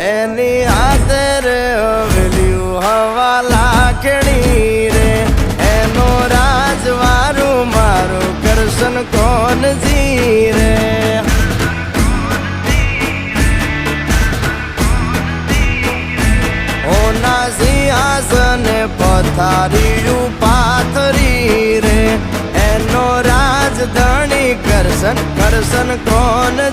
એની હાથે રે હવેલ્યું હવા લાખણી રે એનો રાજવારું મારું કરશન કોણ જી રે ઓના સિંહાસન પથારીયું પાથરી રે એનો રાજધણી કરશન કરશન કોણ